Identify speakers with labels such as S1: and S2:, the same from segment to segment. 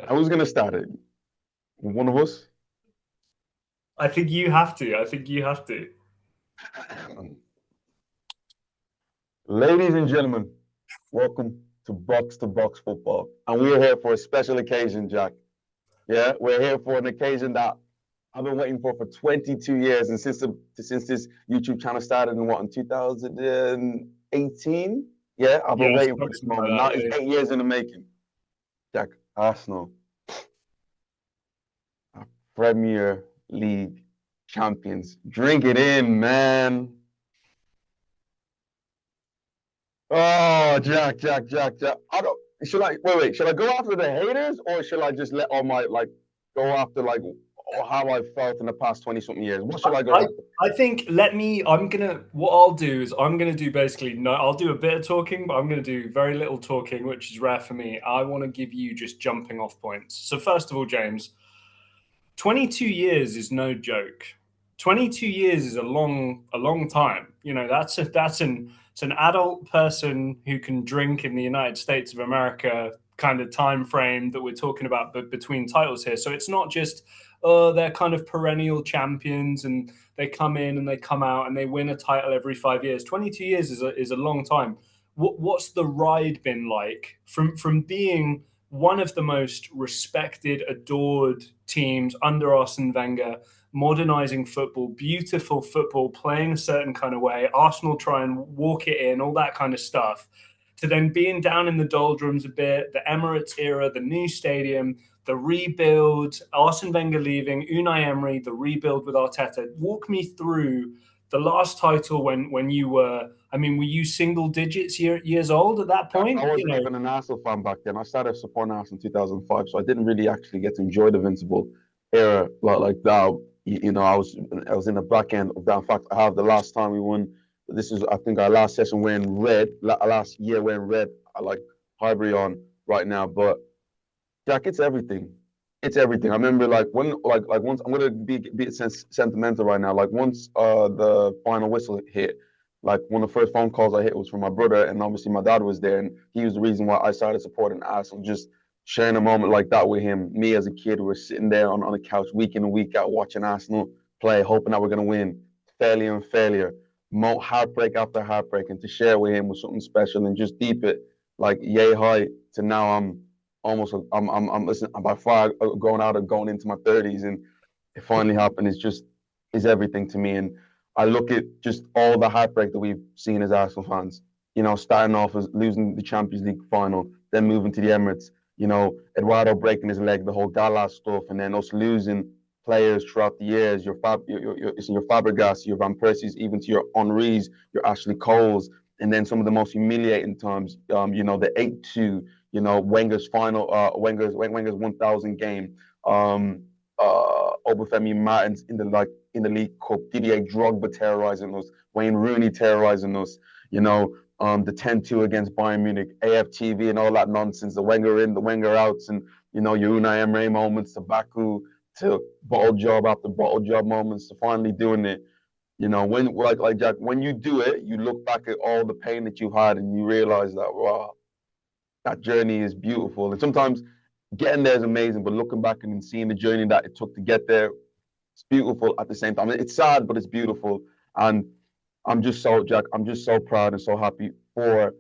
S1: Who's gonna start it? One of us?
S2: I think you have to. I think you have to.
S1: Ladies and gentlemen, welcome to Box Football. And we're here for a special occasion, Jack. Yeah, we're here for an occasion that I've been waiting for 22 years. And since this YouTube channel started in what, in 2018? Yeah, I've been
S2: Yeah,
S1: waiting for this
S2: something like
S1: moment. Now
S2: that.
S1: it's
S2: Yeah.
S1: 8 years in the making. Jack, Arsenal, Premier League champions. Drink it in, man. Oh, Jack. I don't. Should I wait? Should I go after the haters or should I just let all my go after how I felt in the past 20 something years? What should I go
S2: I
S1: after?
S2: I think I'm gonna what I'll do is I'm gonna do basically no I'll do a bit of talking, but I'm gonna do very little talking, which is rare for me. I want to give you just jumping off points. So first of all, James, 22 years is no joke. 22 years is a long time. You know, it's an adult person who can drink in the United States of America kind of time frame that we're talking about between titles here. So it's not just they're kind of perennial champions and they come in and they come out and they win a title every 5 years. 22 years is a long time. What's the ride been like from being one of the most respected, adored teams under Arsene Wenger, modernizing football, beautiful football, playing a certain kind of way. Arsenal try and walk it in, all that kind of stuff. To then being down in the doldrums a bit, the Emirates era, the new stadium, the rebuild, Arsene Wenger leaving, Unai Emery, the rebuild with Arteta. Walk me through the last title when you were. I mean, were you single digits years old at that
S1: Jack, I
S2: point? You
S1: wasn't
S2: know,
S1: even an Arsenal fan back then. I started supporting Arsenal in 2005, so I didn't really actually get to enjoy the Invincible era like that. I was in the back end of that. In fact, I have the last time we won. This is I think our last session wearing red. Last year wearing red. I like Highbury on right now, but Jack, it's everything. It's everything. I remember like once I'm gonna be sentimental right now. Like once the final whistle hit, like one of the first phone calls I hit was from my brother, and obviously my dad was there, and he was the reason why I started supporting Arsenal. Just sharing a moment like that with him. Me as a kid, we were sitting there on the couch week in and week out watching Arsenal play, hoping that we're gonna win. Failure and failure, heartbreak after heartbreak, and to share with him was something special and just deep it like yay high to now I'm listen I'm by far going out and going into my 30s and it finally happened. Is everything to me. And I look at just all the heartbreak that we've seen as Arsenal fans. Starting off as losing the Champions League final, then moving to the Emirates. Eduardo breaking his leg, the whole Gallas stuff, and then us losing players throughout the years. Your Fabregas, your Van Persies, even to your Henrys, your Ashley Coles, and then some of the most humiliating times. The 8-2. Wenger's final, Wenger's 1,000 game. Obafemi Martins in the League Cup. Didier Drogba terrorizing us. Wayne Rooney terrorizing us. The 10-2 against Bayern Munich, AFTV and all that nonsense. The Wenger in, the Wenger outs, and your Unai Emery moments, to Baku, to bottle job after bottle job moments, to finally doing it. When like Jack, when you do it, you look back at all the pain that you had and you realize that wow, that journey is beautiful. And sometimes getting there is amazing, but looking back and seeing the journey that it took to get there, it's beautiful at the same time. It's sad, but it's beautiful. And Jack, I'm just so proud and so happy for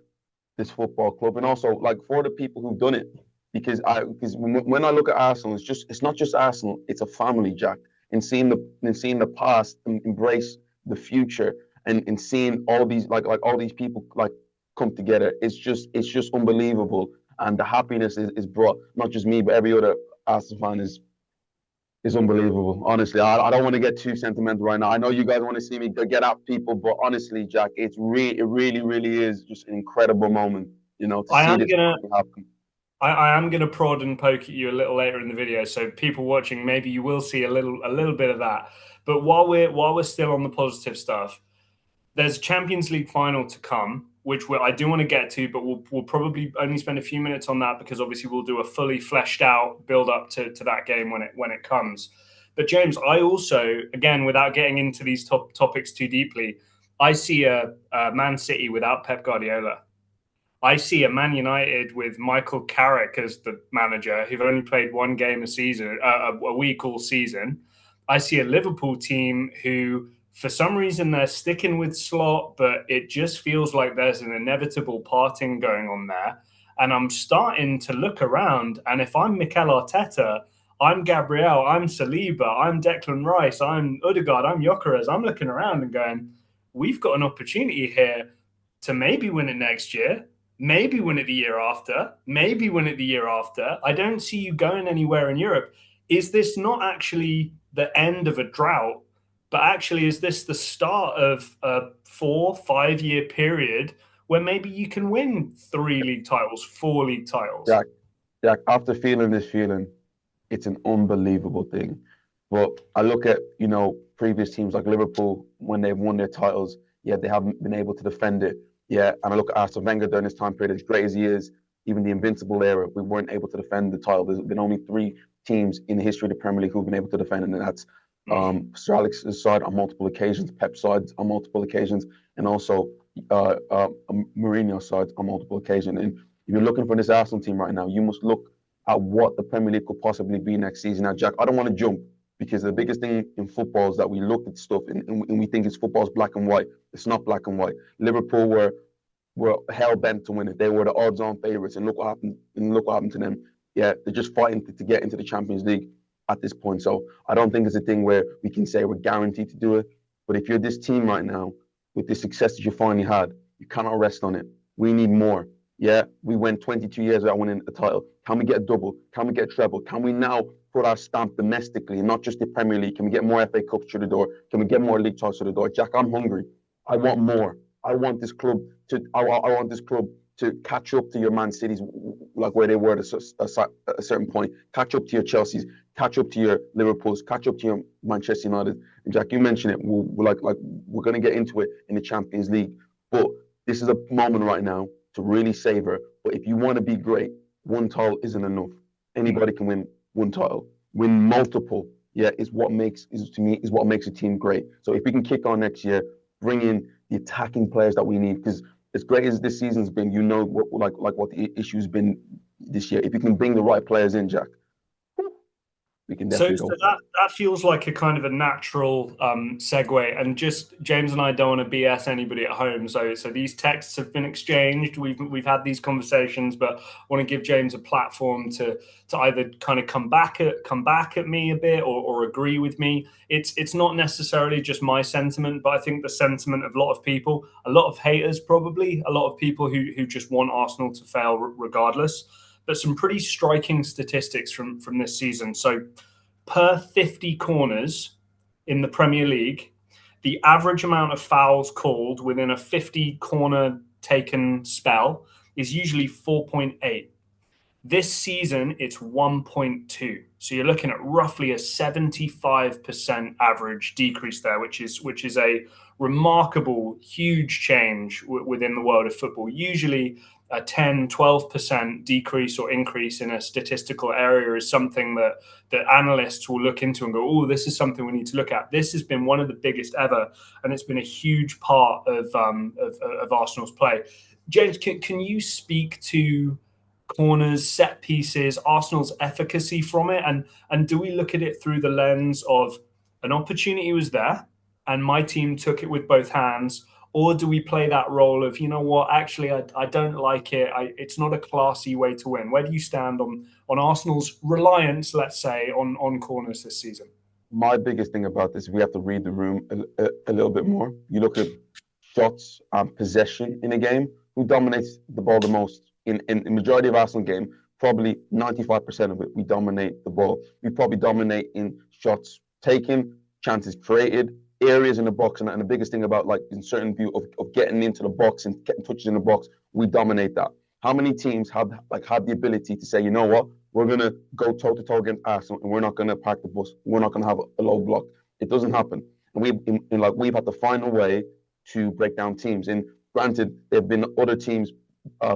S1: this football club and also like for the people who've done it. Because when I look at Arsenal, it's not just Arsenal, it's a family, Jack. And seeing the past and embrace the future and seeing all these people come together. It's just unbelievable. And the happiness is brought not just me, but every other Arsenal fan is unbelievable. Honestly, I don't want to get too sentimental right now. I know you guys want to see me get at people, but honestly, Jack, it really, really is just an incredible moment, to
S2: I
S1: see
S2: am
S1: this
S2: gonna
S1: finally happen.
S2: I am gonna prod and poke at you a little later in the video, so people watching, maybe you will see a little bit of that. But while we're still on the positive stuff, there's Champions League final to come, which I do want to get to, but we'll probably only spend a few minutes on that because obviously we'll do a fully fleshed out build up to that game when it comes. But James, I also, again, without getting into these topics too deeply, I see a Man City without Pep Guardiola. I see a Man United with Michael Carrick as the manager, who've only played one game a season, a week all season. I see a Liverpool team who, for some reason, they're sticking with Slot, but it just feels like there's an inevitable parting going on there. And I'm starting to look around, and if I'm Mikel Arteta, I'm Gabriel, I'm Saliba, I'm Declan Rice, I'm Odegaard, I'm Gyökeres. I'm looking around and going, we've got an opportunity here to maybe win it next year, maybe win it the year after, maybe win it the year after. I don't see you going anywhere in Europe. Is this not actually the end of a drought, but actually is this the start of a 4-5 year period where maybe you can win 3 league titles, 4 league titles?
S1: Jack, after feeling this feeling, it's an unbelievable thing. But I look at, previous teams like Liverpool when they've won their titles, yeah, they haven't been able to defend it. Yeah, and I look at Arsene Wenger during this time period, as great as he is, even the Invincible era, we weren't able to defend the title. There's been only 3 teams in the history of the Premier League who've been able to defend it, and that's Sir Alex's side on multiple occasions, Pep's side on multiple occasions, and also Mourinho's side on multiple occasions. And if you're looking for this Arsenal team right now, you must look at what the Premier League could possibly be next season. Now, Jack, I don't want to jump because the biggest thing in football is that we look at stuff and we think it's football's black and white. It's not black and white. Liverpool were hell bent to win it. They were the odds-on favourites, and look what happened. And look what happened to them. Yeah, they're just fighting to get into the Champions League at this point. So I don't think it's a thing where we can say we're guaranteed to do it. But if you're this team right now with the success that you finally had, you cannot rest on it. We need more. Yeah, we went 22 years without winning a title. Can we get a double? Can we get a treble? Can we now put our stamp domestically, not just the Premier League? Can we get more FA Cups through the door? Can we get more league titles through the door? Jack, I'm hungry. I want more. I want this club to catch up to your Man Cities, like where they were at a certain point. Catch up to your Chelseas. Catch up to your Liverpools. Catch up to your Manchester United. And Jack, you mentioned it. We're going to get into it in the Champions League, but this is a moment right now to really savor. But if you want to be great, one title isn't enough. Anybody can win one title. Win multiple, yeah, is what makes a team great. So if we can kick on next year, bring in the attacking players that we need, because as great as this season's been, what the issue's been this year. If you can bring the right players in, Jack, we can definitely go.
S2: So that feels like a kind of a natural segue. And just James and I don't want to BS anybody at home. So these texts have been exchanged. We've had these conversations, but I want to give James a platform to either kind of come back at me a bit or agree with me. It's not necessarily just my sentiment, but I think the sentiment of a lot of people, a lot of haters probably, a lot of people who just want Arsenal to fail regardless. But some pretty striking statistics from this season. So per 50 corners in the Premier League, the average amount of fouls called within a 50 corner taken spell is usually 4.8. This season, it's 1.2. So you're looking at roughly a 75% average decrease there, which is a remarkable, huge change within the world of football. Usually a 10, 12% decrease or increase in a statistical area is something that analysts will look into and go, oh, this is something we need to look at. This has been one of the biggest ever, and it's been a huge part of Arsenal's play. James, can you speak to corners, set pieces, Arsenal's efficacy from it? And do we look at it through the lens of an opportunity was there and my team took it with both hands? Or do we play that role of, you know what, actually, I don't like it. It's not a classy way to win. Where do you stand on Arsenal's reliance, let's say, on corners this season?
S1: My biggest thing about this, we have to read the room a little bit more. You look at shots and possession in a game. Who dominates the ball the most? In the majority of Arsenal game, probably 95% of it, we dominate the ball. We probably dominate in shots taken, chances created, areas in the box, and the biggest thing about, like, in certain view of getting into the box and getting touches in the box, we dominate that. How many teams have the ability to say, you know what, we're gonna go toe to toe against Arsenal and we're not gonna park the bus, we're not gonna have a low block? It doesn't happen, and we've had to find a way to break down teams. And granted, there have been other teams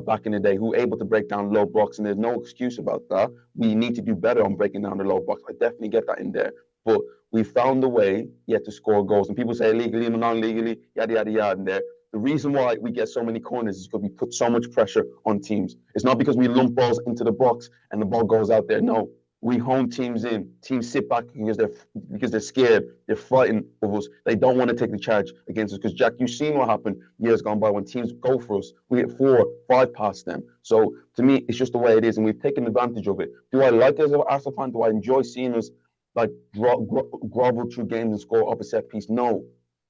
S1: back in the day who were able to break down low blocks, and there's no excuse about that. We need to do better on breaking down the low blocks. I definitely get that in there, but we found a way yet to score goals. And people say legally and non-legally, yada, yada, yada, in there. The reason why we get so many corners is because we put so much pressure on teams. It's not because we lump balls into the box and the ball goes out there. No, we home teams in. Teams sit back because they're scared. They're frightened of us. They don't want to take the charge against us. Because Jack, you've seen what happened years gone by when teams go for us. We hit 4, 5 past them. So to me, it's just the way it is, and we've taken advantage of it. Do I like it as an Arsenal fan? Do I enjoy seeing us like grovel through games and score up a set piece? No,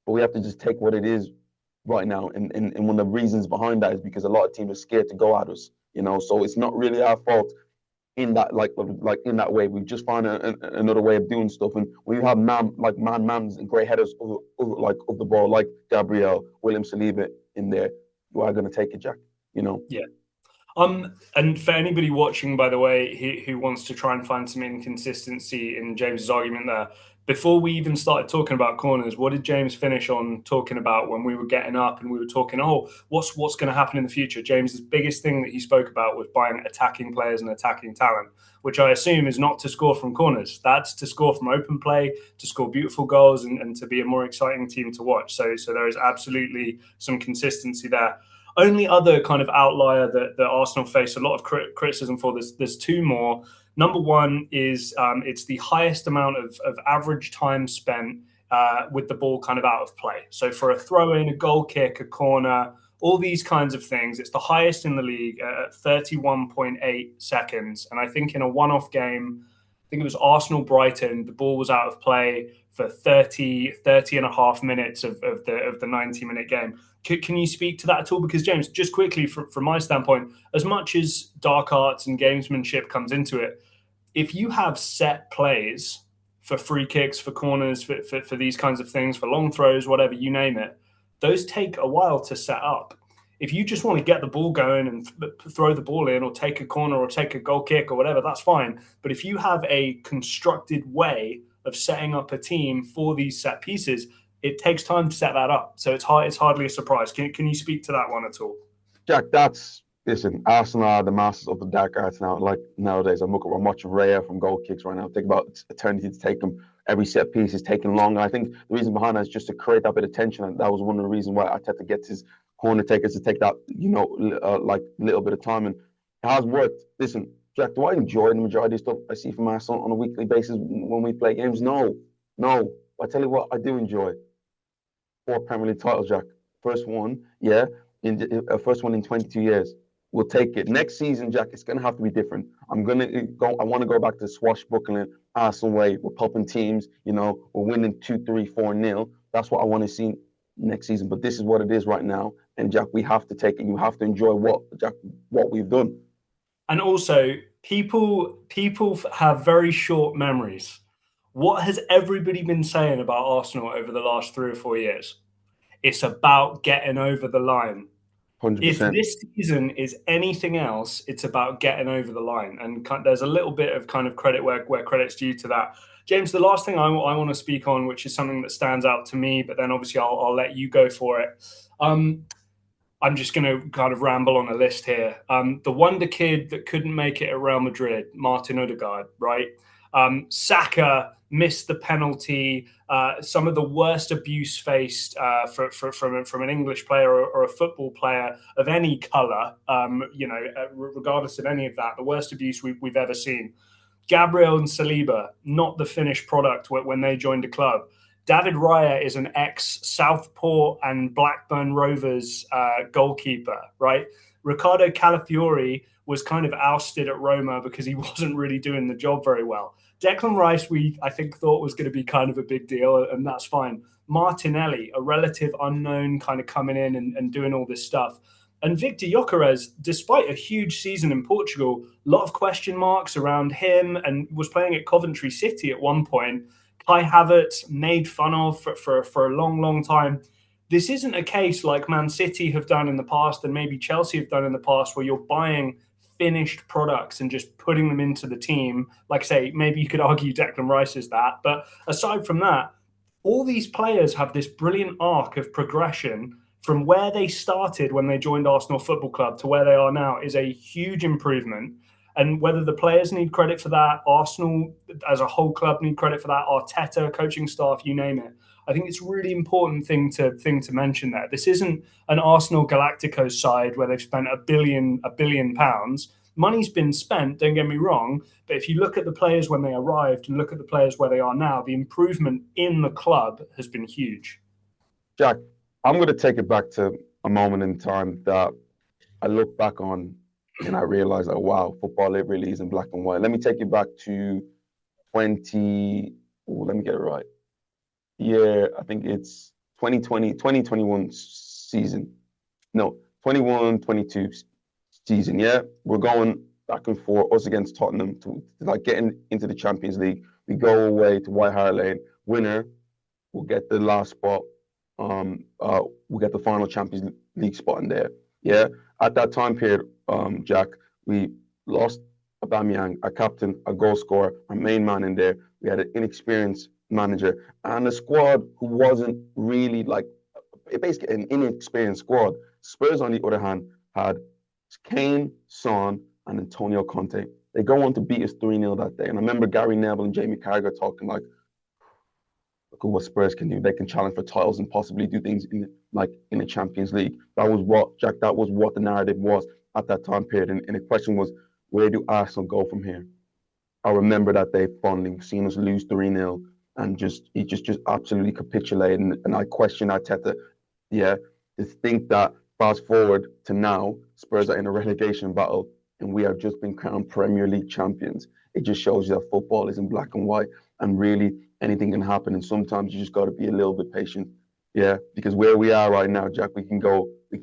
S1: but we have to just take what it is right now. And one of the reasons behind that is because a lot of teams are scared to go at us. So it's not really our fault in that like in that way. We've just found another way of doing stuff. And when you have mans and great headers of the ball, like Gabriel, William Saliba in there, you are going to take it, Jack.
S2: Yeah. And for anybody watching, by the way, who wants to try and find some inconsistency in James's argument there, before we even started talking about corners, what did James finish on talking about when we were getting up and we were talking, what's going to happen in the future? James's biggest thing that he spoke about was buying attacking players and attacking talent, which I assume is not to score from corners. That's to score from open play, to score beautiful goals, and to be a more exciting team to watch. So there is absolutely some consistency there. Only other kind of outlier that Arsenal face a lot of criticism for, there's 2 more. Number one is it's the highest amount of average time spent with the ball kind of out of play. So for a throw-in, a goal kick, a corner, all these kinds of things, it's the highest in the league at 31.8 seconds. And I think in a one-off game, I think it was Arsenal-Brighton, the ball was out of play for 30 and a half minutes of the 90-minute game. Can you speak to that at all? Because, James, just quickly, from my standpoint, as much as dark arts and gamesmanship comes into it, if you have set plays for free kicks, for corners, for these kinds of things, for long throws, whatever, you name it, those take a while to set up. If you just want to get the ball going and throw the ball in or take a corner or take a goal kick or whatever, that's fine. But if you have a constructed way of setting up a team for these set pieces, it takes time to set that up. So it's hardly a surprise. Can you speak to that one at all?
S1: Jack, listen, Arsenal are the masters of the dark arts now. Like nowadays, I'm watching Raya from goal kicks right now. Think about eternity to take them. Every set piece is taking longer. I think the reason behind that is just to create that bit of tension. And that was one of the reasons why Arteta gets his corner takers to take that, like little bit of time. And it has worked. Listen, Jack, do I enjoy the majority of stuff I see from Arsenal on a weekly basis when we play games? No. I tell you what, I do enjoy 4 Premier League titles, Jack. First one, yeah, first one in 22 years. We'll take it. Next season, Jack, it's going to have to be different. I want to go back to the swashbuckling Arsenal way. We're popping teams, we're winning 2-3, 4-0. That's what I want to see next season. But this is what it is right now. And Jack, we have to take it. You have to enjoy what we've done.
S2: And also, people have very short memories. What has everybody been saying about Arsenal over the last 3 or 4 years? It's about getting over the line.
S1: 100%.
S2: If this season is anything else, it's about getting over the line. And there's a little bit of kind of credit where credit's due to that. James, the last thing I want to speak on, which is something that stands out to me, but then obviously I'll let you go for it. I'm just going to kind of ramble on a list here. The wonder kid that couldn't make it at Real Madrid, Martin Odegaard, right? Saka missed the penalty. Some of the worst abuse faced from an English player or a football player of any colour, regardless of any of that, the worst abuse we've ever seen. Gabriel and Saliba, not the finished product when they joined the club. David Raya is an ex-Southport and Blackburn Rovers goalkeeper, right? Ricardo Calafiori was kind of ousted at Roma because he wasn't really doing the job very well. Declan Rice, I think thought was going to be kind of a big deal, and that's fine. Martinelli, a relative unknown, kind of coming in and doing all this stuff. And Victor Gyökeres, despite a huge season in Portugal, a lot of question marks around him and was playing at Coventry City at one point. Kai Havertz made fun of for a long, long time. This isn't a case like Man City have done in the past and maybe Chelsea have done in the past where you're buying finished products and just putting them into the team. Like I say, maybe you could argue Declan Rice is that. But aside from that, all these players have this brilliant arc of progression from where they started when they joined Arsenal Football Club to where they are now is a huge improvement. And whether the players need credit for that, Arsenal as a whole club need credit for that, Arteta, coaching staff, you name it. I think it's a really important thing to mention there. This isn't an Arsenal Galacticos side where they've spent a billion pounds. Money's been spent, don't get me wrong, but if you look at the players when they arrived and look at the players where they are now, the improvement in the club has been huge.
S1: Jack, I'm going to take it back to a moment in time that I look back on and I realize that, wow, football, it really is in black and white. Let me take you back to 20, let me get it right. Yeah, I think it's 2021 season. No, 21-22 season. Yeah, we're going back and forth, us against Tottenham, to like getting into the Champions League. We go away to White Hart Lane. Winner will get the last spot. We'll get the final Champions League spot in there. Yeah, at that time period, Jack, we lost Aubameyang, our captain, our goal scorer, our main man in there. We had an inexperienced manager and a squad who wasn't really like basically an inexperienced squad. Spurs, on the other hand, had Kane, Son, and Antonio Conte. They go on to beat us 3-0 that day. And I remember Gary Neville and Jamie Carragher talking like, look at what Spurs can do. They can challenge for titles and possibly do things in the Champions League. That was what, Jack, that was what the narrative was at that time period. And the question was, where do Arsenal go from here? I remember that day fondly, seeing us lose 3-0 and he just absolutely capitulated. And I questioned Arteta, yeah, to think that fast forward to now, Spurs are in a relegation battle and we have just been crowned Premier League champions. It just shows you that football is in black and white and really anything can happen. And sometimes you just got to be a little bit patient. Yeah, because where we are right now, Jack, we can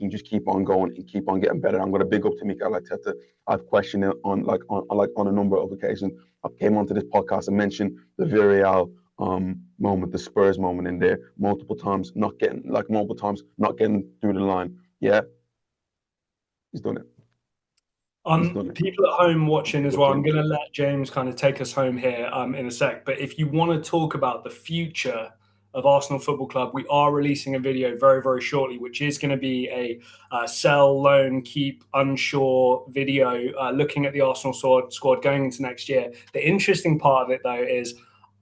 S1: just keep on going and keep on getting better. I'm going to big up to Mikel Arteta. I've questioned it on a number of occasions. I came onto this podcast and mentioned the Villarreal moment, the Spurs moment in there, multiple times not getting through the line. Yeah, he's done it.
S2: People at home watching as well, I'm going to let James kind of take us home here in a sec. But if you want to talk about the future of Arsenal Football Club, we are releasing a video very, very shortly, which is going to be a sell, loan, keep, unsure video looking at the Arsenal squad going into next year. The interesting part of it, though, is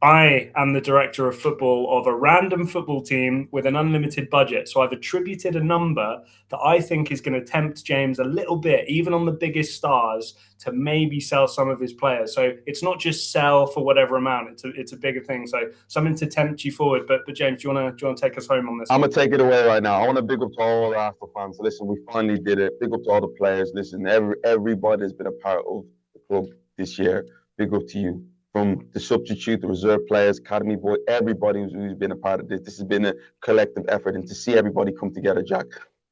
S2: I am the director of football of a random football team with an unlimited budget. So I've attributed a number that I think is going to tempt James a little bit, even on the biggest stars, to maybe sell some of his players. So it's not just sell for whatever amount. It's a bigger thing. So something to tempt you forward. But James, do you want to take us home on this?
S1: I'm going to take it away right now. I want to big up to all the Arsenal fans. Listen, we finally did it. Big up to all the players. Listen, everybody's been a part of the club this year. Big up to you. From the substitute, the reserve players, academy boy, everybody who's been a part of this. This has been a collective effort, and to see everybody come together, Jack.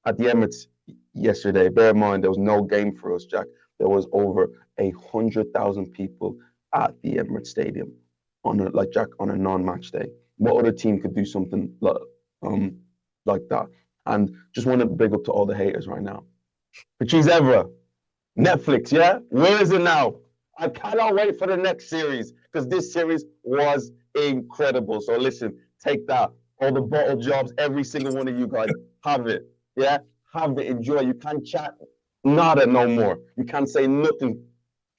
S1: At the Emirates yesterday, bear in mind, there was no game for us, Jack. There was over 100,000 people at the Emirates Stadium on a non-match day. What other team could do something like that? And just want to big up to all the haters right now. Patrice Evra, Netflix, yeah? Where is it now? I cannot wait for the next series because this series was incredible. So listen, take that. All the bottle jobs, every single one of you guys, have it. Yeah? Have it. Enjoy. You can't chat nada no more. You can't say nothing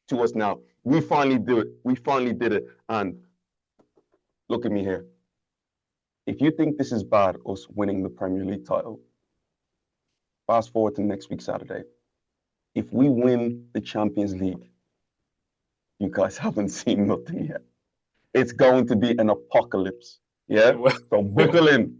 S1: to us now. We finally do it. We finally did it. And look at me here. If you think this is bad, us winning the Premier League title, fast forward to next week, Saturday. If we win the Champions League, you guys haven't seen nothing yet. It's going to be an apocalypse. Yeah? So buckle in.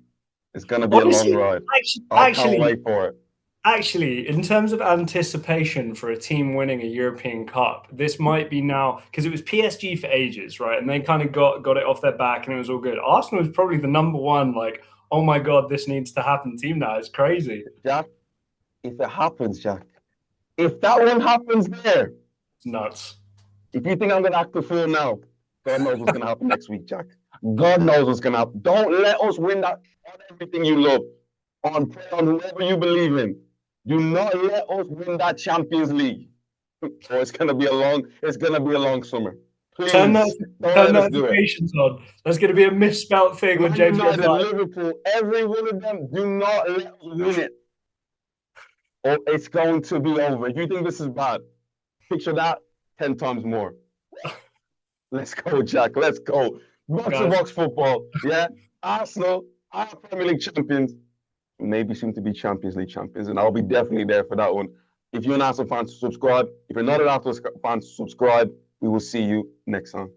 S1: It's going to be honestly, a long ride. I can't wait for it.
S2: Actually, in terms of anticipation for a team winning a European Cup, this might be now, because it was PSG for ages, right? And they kind of got it off their back and it was all good. Arsenal is probably the number one, like, oh my God, this needs to happen team now. It's crazy.
S1: Jack, if it happens, Jack, if that one happens there,
S2: it's nuts.
S1: If you think I'm going to act the fool now, God knows what's going to happen next week, Jack. God knows what's going to happen. Don't let us win that on everything you love, on whoever you believe in. Do not let us win that Champions League. So it's going to be a long summer. Please,
S2: turn notifications on. There's going to be a misspelt thing when James
S1: United, Liverpool, every one of them, do not let us win it. Or it's going to be over. If you think this is bad, picture that. 10 times more. Let's go, Jack. Let's go. Box to
S2: Guys,
S1: box football. Yeah. Arsenal are Premier League champions. Maybe soon to be Champions League champions. And I'll be definitely there for that one. If you're an Arsenal fan, subscribe. If you're not an Arsenal fan, subscribe. We will see you next time.